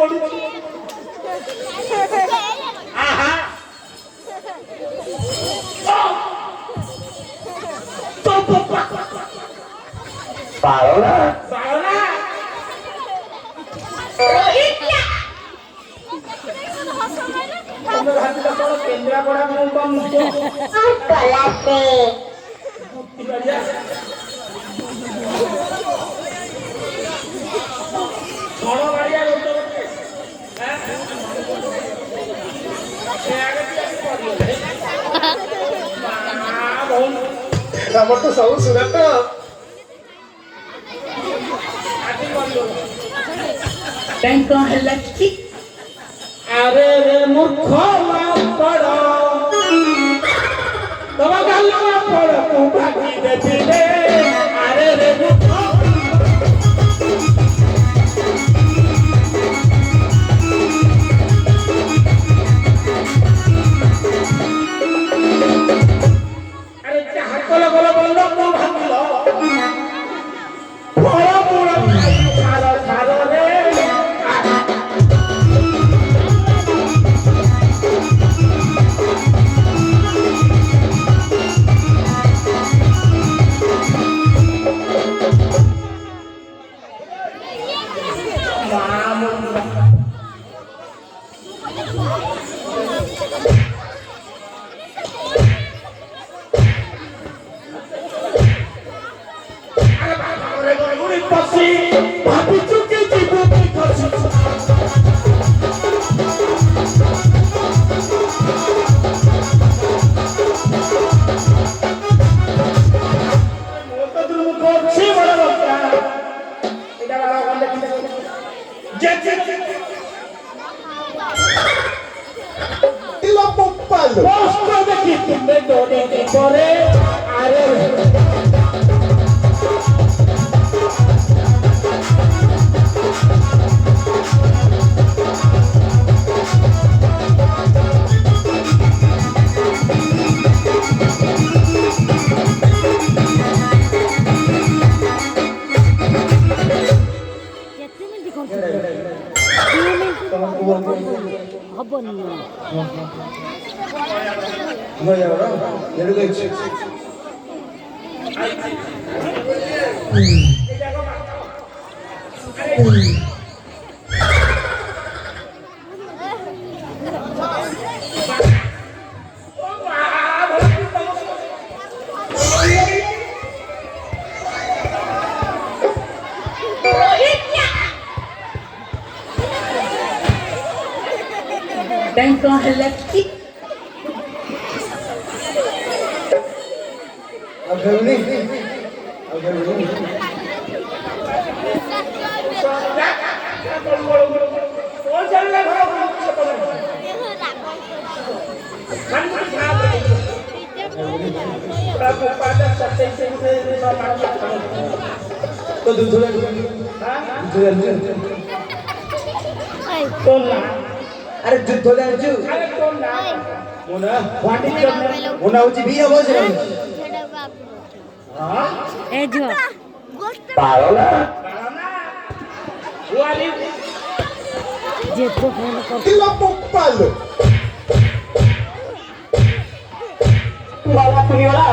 ପଡୁଛି ଆହା ତ ପପା ପାଳନା ବାଳନା ତମେ ଭାବିଲ କଣ କେନ୍ଦ୍ରାପଡା ମୁଁ କଣ କଲାତେ ଛଣ ବାଡ଼ିଆ ରହୁଛ ଆମର ତ ସବୁ ସୁରଟ ତାଙ୍କ ହେଲା କି ଆରେ ରେ ମୂର୍ଖ ମାଙ୍କଡ ତମ ଗାଲ ପଡକୁ ଭାଙ୍ଗି ଦେବିରେ ଆରେ ରେ ମୂର୍ଖ ଆରେ ଯାହା କଲ ଗଲ ବନ୍ଦ କଣ ଭାବିଲ ଫଳ ମୂଳ ସାର ସାରରେ ହବନି ତାଙ୍କ ହେଲା କି अरे जुद्ध जानिछु अरे कौन ना Mona what is your name Mona होची भी आवाज हां ଏ ଝିଅ पाळना हु आर यू ଯେତେ ଫୋନ କର तिला पप्पालो बाबा पुनियोला